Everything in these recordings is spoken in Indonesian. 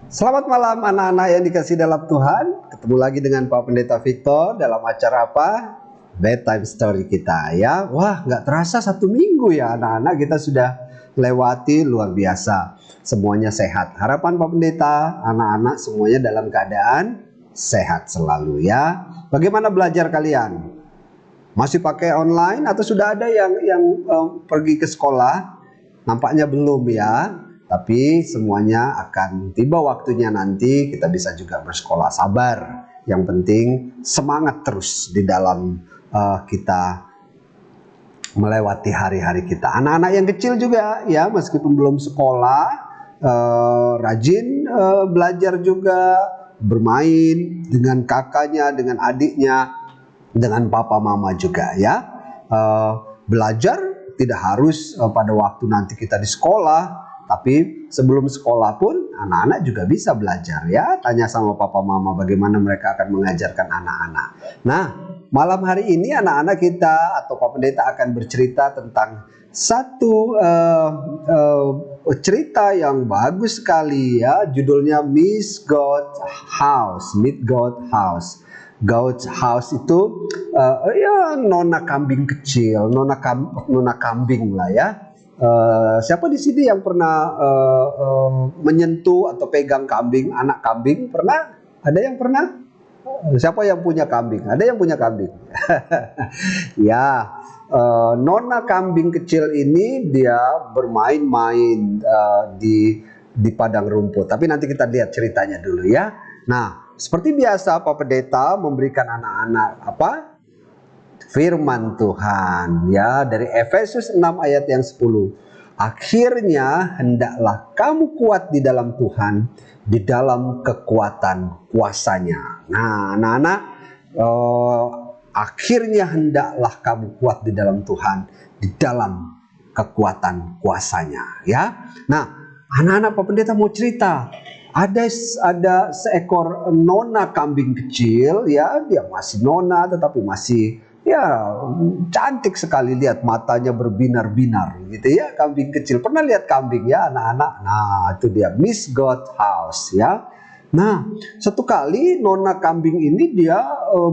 Selamat malam anak-anak yang dikasih dalam Tuhan. Ketemu lagi dengan Pak Pendeta Victor dalam acara apa? Bedtime Story kita ya. Wah, nggak terasa 1 minggu ya anak-anak, kita sudah lewati, luar biasa. Semuanya sehat. Harapan Pak Pendeta, anak-anak semuanya dalam keadaan sehat selalu ya. Bagaimana belajar kalian? Masih pakai online atau sudah ada yang pergi ke sekolah? Nampaknya belum ya. Tapi semuanya akan tiba waktunya nanti kita bisa juga bersekolah. Sabar. Yang penting semangat terus di dalam kita melewati hari-hari kita. Anak-anak yang kecil juga ya, meskipun belum sekolah, rajin belajar juga, bermain dengan kakaknya, dengan adiknya, dengan papa mama juga ya. Belajar tidak harus pada waktu nanti kita di sekolah. Tapi sebelum sekolah pun anak-anak juga bisa belajar ya. Tanya sama papa mama bagaimana mereka akan mengajarkan anak-anak. Nah, malam hari ini anak-anak kita atau Pak Pendeta akan bercerita tentang satu cerita yang bagus sekali ya. Judulnya Miss God's House. Meet God's House. God's House itu ya nona kambing kecil, nona kambing lah ya. Siapa di sini yang pernah menyentuh atau pegang kambing, anak kambing? Pernah? Ada yang pernah? Siapa yang punya kambing? Ada yang punya kambing? Ya, nona kambing kecil ini dia bermain-main di padang rumput. Tapi nanti kita lihat ceritanya dulu ya. Nah, seperti biasa Pak Pendeta memberikan anak-anak apa? Firman Tuhan ya, dari Efesus 6 ayat yang 10. Akhirnya hendaklah kamu kuat di dalam Tuhan, di dalam kekuatan kuasanya. Nah anak-anak, akhirnya hendaklah kamu kuat di dalam Tuhan, di dalam kekuatan kuasanya ya. Nah anak-anak, Pak Pendeta mau cerita. Ada seekor nona kambing kecil ya, dia masih nona tetapi masih ya cantik sekali, lihat matanya berbinar-binar gitu ya, kambing kecil. Pernah lihat kambing ya anak-anak? Nah itu dia Miss God's House ya. Nah satu kali nona kambing ini dia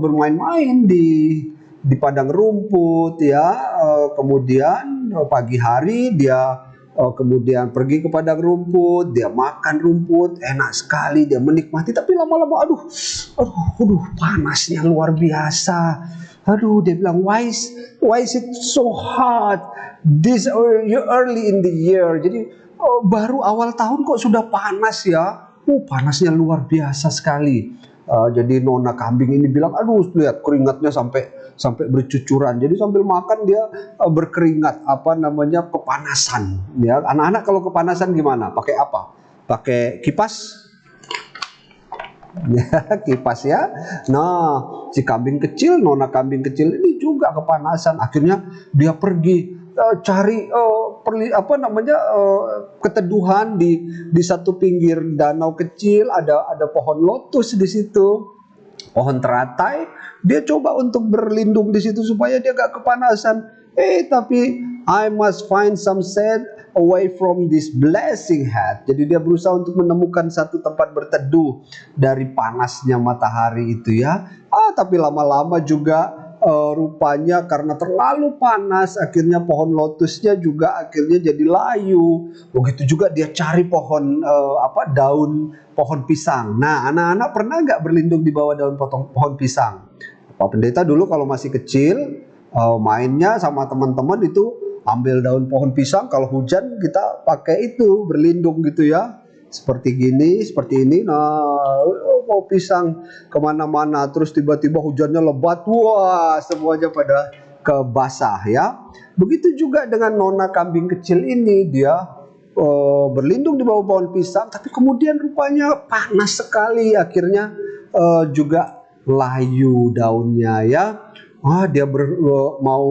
bermain-main di padang rumput ya. Kemudian pagi hari dia kemudian pergi ke padang rumput, dia makan rumput, enak sekali, dia menikmati. Tapi lama-lama aduh, panasnya luar biasa. Aduh, dia bilang, why is it so hot this early in the year? Jadi baru awal tahun kok sudah panas ya. Panasnya luar biasa sekali. Jadi nona kambing ini bilang, aduh lihat keringatnya sampai bercucuran. Jadi sambil makan dia berkeringat, kepanasan. Ya, anak-anak kalau kepanasan gimana? Pakai apa? Pakai kipas? Ya, kipas ya. Nah, si kambing kecil, nona kambing kecil ini juga kepanasan. Akhirnya dia pergi cari keteduhan di satu pinggir danau kecil. Ada pohon lotus di situ, pohon teratai. Dia coba untuk berlindung di situ supaya dia gak kepanasan. Tapi I must find some shade away from this blazing heat. Jadi dia berusaha untuk menemukan satu tempat berteduh dari panasnya matahari itu ya. Tapi lama-lama juga rupanya karena terlalu panas, akhirnya pohon lotusnya juga akhirnya jadi layu. Begitu juga dia cari pohon daun pohon pisang. Nah, anak-anak pernah nggak berlindung di bawah daun pohon pisang? Pak Pendeta dulu kalau masih kecil mainnya sama teman-teman itu ambil daun pohon pisang, kalau hujan kita pakai itu berlindung gitu ya. Seperti gini, seperti ini. Nah, mau pisang kemana-mana. Terus tiba-tiba hujannya lebat. Wah, semuanya pada kebasah ya. Begitu juga dengan nona kambing kecil ini. Dia berlindung di bawah pohon pisang. Tapi kemudian rupanya panas sekali. Akhirnya juga layu daunnya ya. Dia mau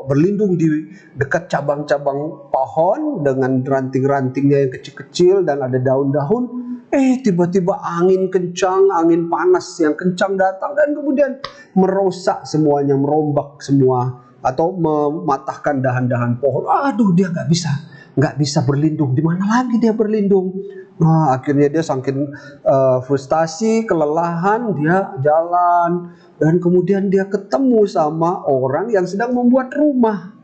berlindung di dekat cabang-cabang pohon dengan ranting-rantingnya yang kecil-kecil dan ada daun-daun. Tiba-tiba angin kencang, angin panas yang kencang datang dan kemudian merosak semuanya, merombak semua atau mematahkan dahan-dahan pohon. Aduh, dia nggak bisa nggak bisa berlindung. Di mana lagi dia berlindung? Nah, akhirnya dia saking frustasi, kelelahan, dia jalan. Dan kemudian dia ketemu sama orang yang sedang membuat rumah.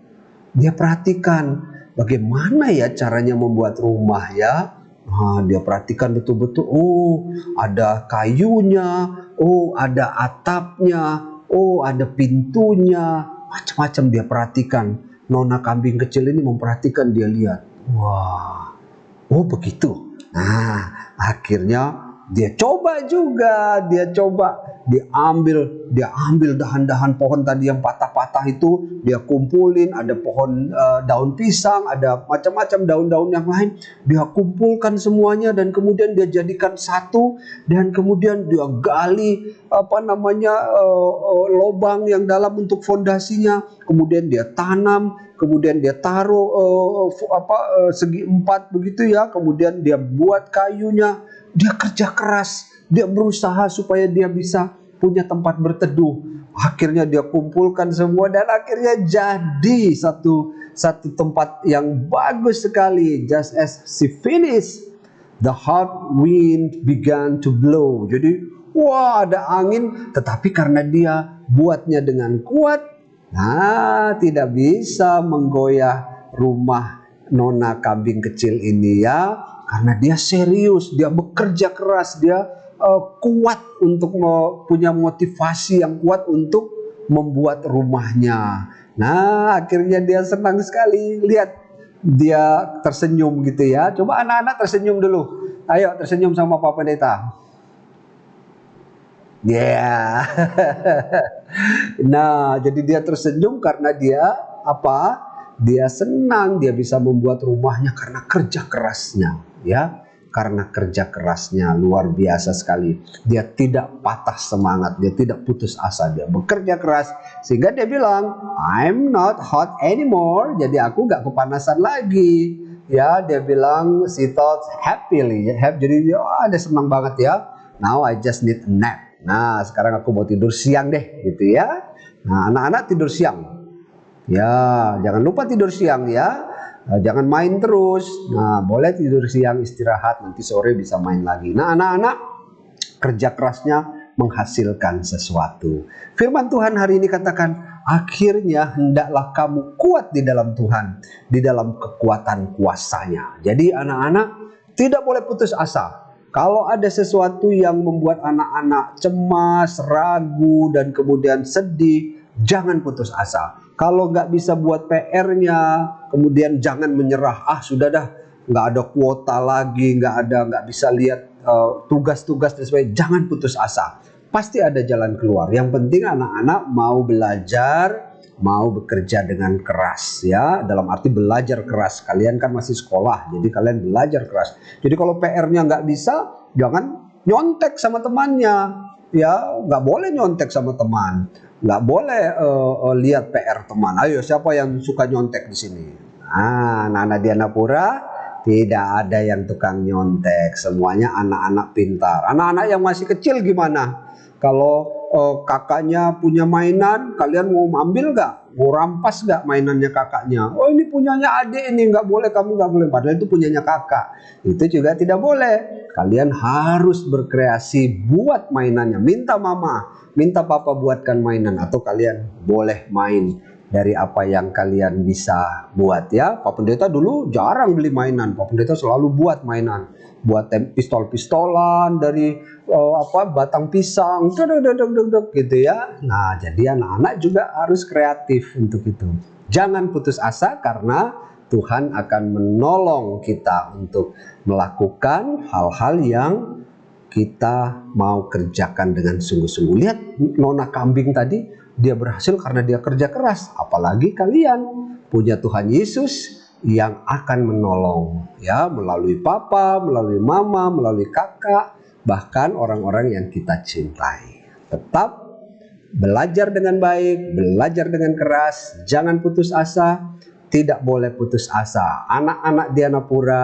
Dia perhatikan bagaimana ya caranya membuat rumah ya. Nah, dia perhatikan betul-betul, oh ada kayunya, oh ada atapnya, oh ada pintunya, macam-macam dia perhatikan. Nona kambing kecil ini memperhatikan, dia lihat, wah, oh begitu. Nah, akhirnya dia coba juga, dia ambil dahan-dahan pohon tadi yang patah-patah itu, dia kumpulin, ada pohon daun pisang, ada macam-macam daun-daun yang lain, dia kumpulkan semuanya dan kemudian dia jadikan satu, dan kemudian dia gali lubang yang dalam untuk fondasinya, kemudian dia tanam, kemudian dia taruh segi empat begitu ya, kemudian dia buat kayunya, dia kerja keras, dia berusaha supaya dia bisa punya tempat berteduh. Akhirnya dia kumpulkan semua dan akhirnya jadi satu tempat yang bagus sekali. Just as she finished, the hot wind began to blow. Jadi wah, ada angin, tetapi karena dia buatnya dengan kuat, nah tidak bisa menggoyah rumah nona kambing kecil ini ya. Karena dia serius, dia bekerja keras, dia kuat untuk punya motivasi yang kuat untuk membuat rumahnya. Nah, akhirnya dia senang sekali. Lihat, dia tersenyum gitu ya. Coba anak-anak tersenyum dulu. Ayo tersenyum sama Pak Pendeta. Ya. Nah, jadi dia tersenyum karena dia apa? Dia senang, dia bisa membuat rumahnya karena kerja kerasnya, ya. Karena kerja kerasnya luar biasa sekali. Dia tidak patah semangat, dia tidak putus asa, dia bekerja keras sehingga dia bilang, I'm not hot anymore. Jadi aku gak kepanasan lagi. Ya, dia bilang she thought happily. Jadi dia senang banget ya. Now I just need a nap. Nah, sekarang aku mau tidur siang deh, gitu ya. Nah, anak-anak tidur siang. Ya, jangan lupa tidur siang ya. Jangan main terus. Nah, boleh tidur siang, istirahat, nanti sore bisa main lagi. Nah, anak-anak, kerja kerasnya menghasilkan sesuatu. Firman Tuhan hari ini katakan, akhirnya hendaklah kamu kuat di dalam Tuhan, di dalam kekuatan kuasanya. Jadi anak-anak tidak boleh putus asa. Kalau ada sesuatu yang membuat anak-anak cemas, ragu, dan kemudian sedih, jangan putus asa. Kalau nggak bisa buat PR-nya, kemudian jangan menyerah. Ah sudah dah, nggak ada kuota lagi, nggak bisa lihat tugas-tugas dan sebagainya. Jangan putus asa. Pasti ada jalan keluar. Yang penting anak-anak mau belajar, mau bekerja dengan keras ya. Dalam arti belajar keras. Kalian kan masih sekolah, jadi kalian belajar keras. Jadi kalau PR-nya nggak bisa, jangan nyontek sama temannya. Ya, nggak boleh nyontek sama teman. Nggak boleh lihat PR teman. Ayo, siapa yang suka nyontek di sini? Nah, anak-anak di Anapura tidak ada yang tukang nyontek. Semuanya anak-anak pintar. Anak-anak yang masih kecil gimana? Kalau kakaknya punya mainan, kalian mau ambil nggak? Mau rampas nggak mainannya kakaknya? Oh ini punyanya adik ini, nggak boleh, kamu nggak boleh. Padahal itu punyanya kakak. Itu juga tidak boleh. Kalian harus berkreasi buat mainannya. Minta mama, minta papa buatkan mainan. Atau kalian boleh main dari apa yang kalian bisa buat ya. Pak Pendeta dulu jarang beli mainan. Pak Pendeta selalu buat mainan. Buat pistol-pistolan dari batang pisang gitu ya. Nah, jadi anak-anak juga harus kreatif untuk itu. Jangan putus asa karena Tuhan akan menolong kita untuk melakukan hal-hal yang kita mau kerjakan dengan sungguh-sungguh. Lihat nona kambing tadi, dia berhasil karena dia kerja keras. Apalagi kalian punya Tuhan Yesus yang akan menolong ya, melalui papa, melalui mama, melalui kakak, bahkan orang-orang yang kita cintai. Tetap belajar dengan baik, belajar dengan keras, jangan putus asa, tidak boleh putus asa. Anak-anak di Anapura,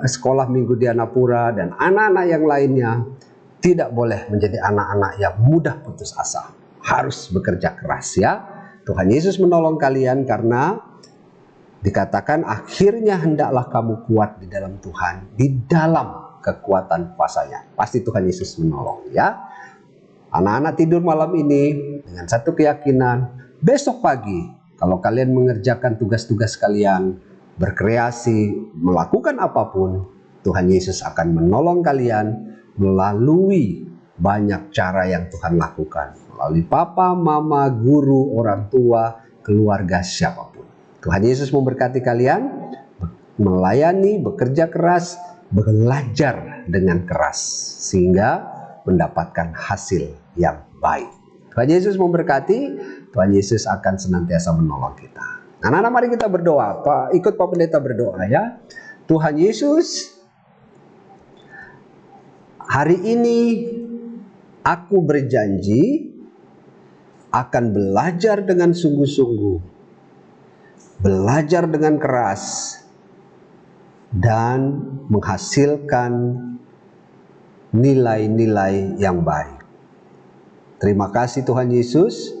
sekolah minggu di Anapura, dan anak-anak yang lainnya tidak boleh menjadi anak-anak yang mudah putus asa. Harus bekerja keras ya. Tuhan Yesus menolong kalian karena Dikatakan akhirnya hendaklah kamu kuat di dalam Tuhan, di dalam kekuatan kuasanya. Pasti Tuhan Yesus menolong ya. Anak-anak tidur malam ini dengan satu keyakinan, besok pagi kalau kalian mengerjakan tugas-tugas kalian, berkreasi, melakukan apapun, Tuhan Yesus akan menolong kalian melalui banyak cara yang Tuhan lakukan. Melalui papa, mama, guru, orang tua, keluarga, siapapun. Tuhan Yesus memberkati kalian, melayani, bekerja keras, belajar dengan keras, sehingga mendapatkan hasil yang baik. Tuhan Yesus memberkati, Tuhan Yesus akan senantiasa menolong kita. Anak-anak, mari kita berdoa. Ikut Pak Pendeta berdoa ya. Tuhan Yesus, hari ini aku berjanji akan belajar dengan sungguh-sungguh, belajar dengan keras, dan menghasilkan nilai-nilai yang baik. Terima kasih Tuhan Yesus,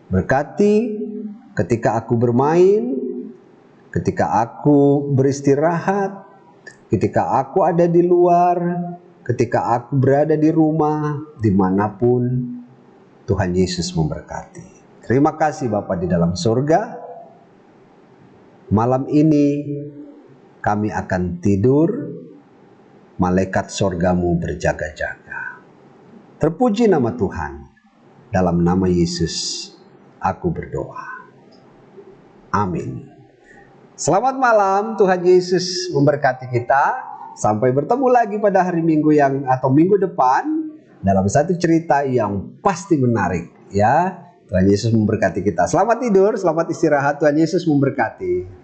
berkati ketika aku bermain, ketika aku beristirahat, ketika aku ada di luar, ketika aku berada di rumah, dimanapun Tuhan Yesus memberkati. Terima kasih Bapa di dalam surga. Malam ini kami akan tidur, malaikat sorgamu berjaga-jaga. Terpuji nama Tuhan. Dalam nama Yesus aku berdoa. Amin. Selamat malam, Tuhan Yesus memberkati kita. Sampai bertemu lagi pada hari Minggu atau minggu depan dalam satu cerita yang pasti menarik ya. Tuhan Yesus memberkati kita. Selamat tidur, selamat istirahat. Tuhan Yesus memberkati.